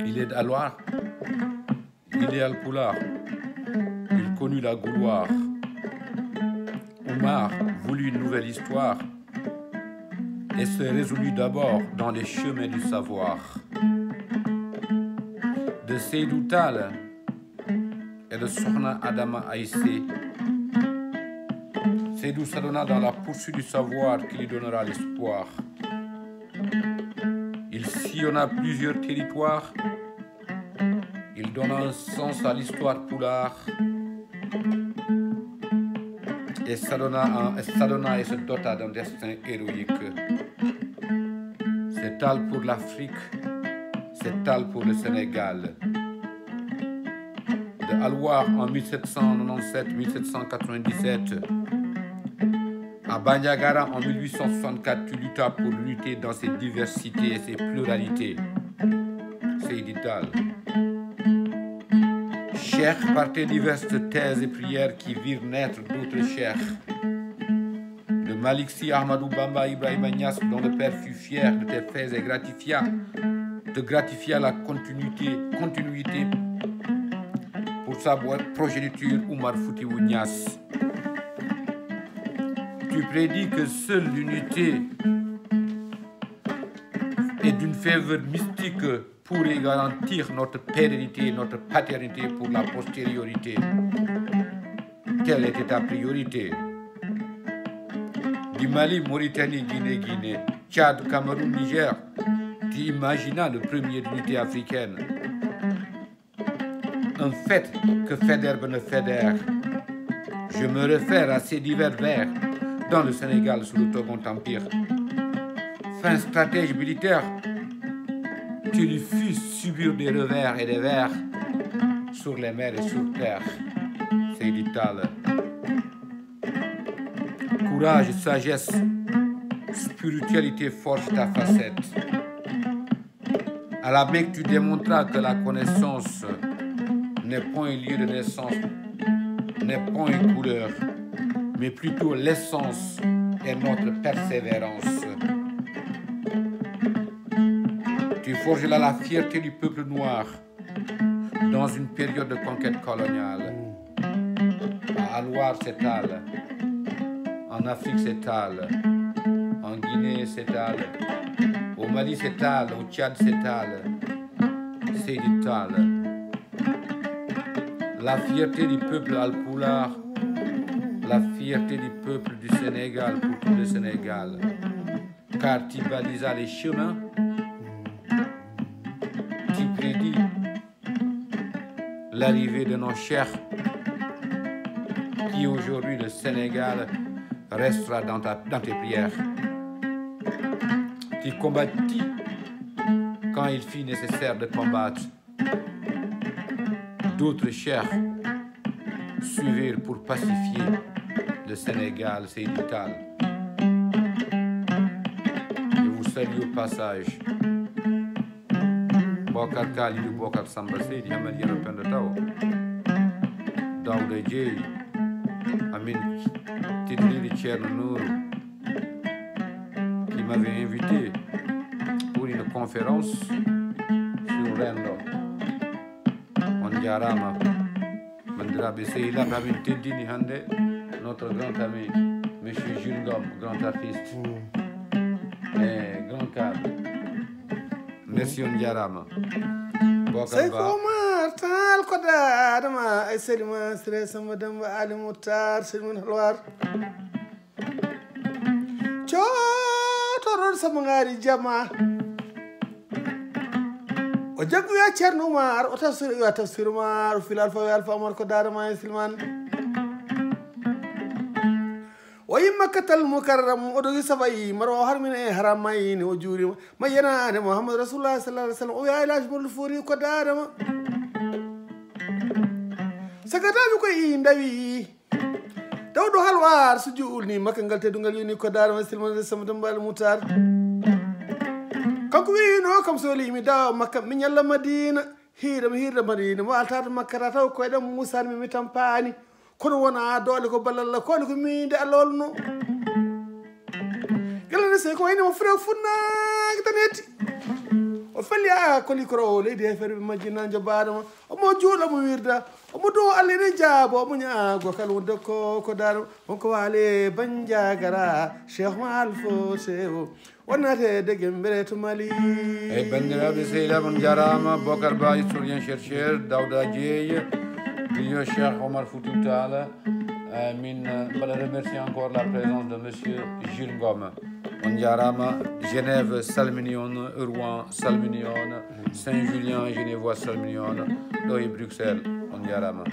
Il est d'Aloir, il est Alpoulard, il connut la gouloire. Omar voulut une nouvelle histoire et se résolut d'abord dans les chemins du savoir. De Seydou Tall et de Sokhna Adama Aïssé, Seydou s'adonna dans la poursuite du savoir qui lui donnera l'espoir. Il sillonna plusieurs territoires, il donna un sens à l'histoire poulard et s'adonna et se dota d'un destin héroïque. C'est Tall pour l'Afrique, c'est Tall pour le Sénégal. De Alwar en 1797-1797 à Bandiagara en 1864, tu luttas pour l'unité dans ses diversités et ses pluralités. Seydi Tall. Cheikh par tes diverses thèses et prières qui virent naître d'autres cheikhs. De Malik Sy, Ahmadou Bamba, Ibrahima Niass, dont le père fut fier de tes faits et te gratifia la continuité pour sa progéniture Oumar Foutiyou Niass. Tu prédis que seule l'unité est d'une ferveur mystique pourrait garantir notre pérennité, notre paternité pour la postériorité. Telle était ta priorité. Du Mali, Mauritanie, Guinée, Tchad, Cameroun, Niger, tu imaginas le premier d'unité africaine. Un fait que Faidherbe ne fédère. Je me réfère à ces divers vers dans le Sénégal sous le Second Empire. Fin stratège militaire, tu lui fus subir des revers et des vers sur les mers et sur terre. Seydi Tall. Courage, sagesse, spiritualité forge ta facette. À la Mecque, tu démontras que la connaissance n'est point un lieu de naissance, n'est point une couleur, mais plutôt l'essence et notre persévérance. Tu forges là la fierté du peuple noir dans une période de conquête coloniale. À Alwar, c'est Tall. En Afrique, c'est Tall. En Guinée, c'est Tall. Au Mali, c'est Tall. Au Tchad, c'est Tall. Seydi Tall. La fierté du peuple alpoulard, la fierté du peuple du Sénégal pour tout le Sénégal. Car tu balisas les chemins, tu prédis l'arrivée de nos chers, qui aujourd'hui le Sénégal restera dans tes prières. Tu combattis quand il fut nécessaire de combattre. D'autres chers suivirent pour pacifier le Sénégal, Seydi Tall. Je vous salue au passage. Bokar Kalidou Bokar Samba Seydi Hamad Yero Penda Taw. Daouda Dieye. Amin Tidjiri Thierno Nourou, qui m'avait invité pour une conférence sur Rendo. On jarama. Mandirabe Seyda Amin Tidjini Hande, notre grand ami, M. Jules Ngom, grand artiste et grand cadre. Merci on jarama. Sey Omar Tall ko daadama ay seydi ma sire sama demba Ali Moutar seydi mon halwar cootoɗon sama ngaari jama o jaggoya ceerno Oumar o tafsir yo tafsir Oumar o fil alfa alfa Omar ko daadama e silman o yi Makkatal Mukarram o dogi safayi maro harmina e haram mayni o juurima ma yenade Mouhamadou Rasulullah sallallahu alaihi wasallam o wiya Elhadji Modou Fouti ko daadama sagataɓe koye ndawi dawɗo halwar so juulni makka ngal teddugal yoni ko daadama silmande sama dembali Moutar kanko wino kam solimi dawa makka mi ñalla Madina hiirda Madina mo altata makkata taw koyeɗam musani mi tampani kono wona doole ko ballalla kone ko miide Allah walluno gila ne se ko wayni mo frère funnaaki tan hetti o felli a koli koro leydi e ferɓe majjina jobaadoma omo juuɗo mo wirda omo dow allah ene jaabo omo ñaago kala wonde ko daaro wonko waale banjagara cheikh mal fo sewo wonnate degem mbere to Mali eyyi bandiraɓe sehilaaɓe on jarama Bocar Ba historien chercheur Dawda Dieye Dio Cheikh Omar Foutiyou Tall min mbaɗa remercier encore la présence de monsieur Jules Ngom on jarama Genève salmini on Rouen salmini on Saint-Julien Genevois salmini on ɗo e Bruxelles on jarama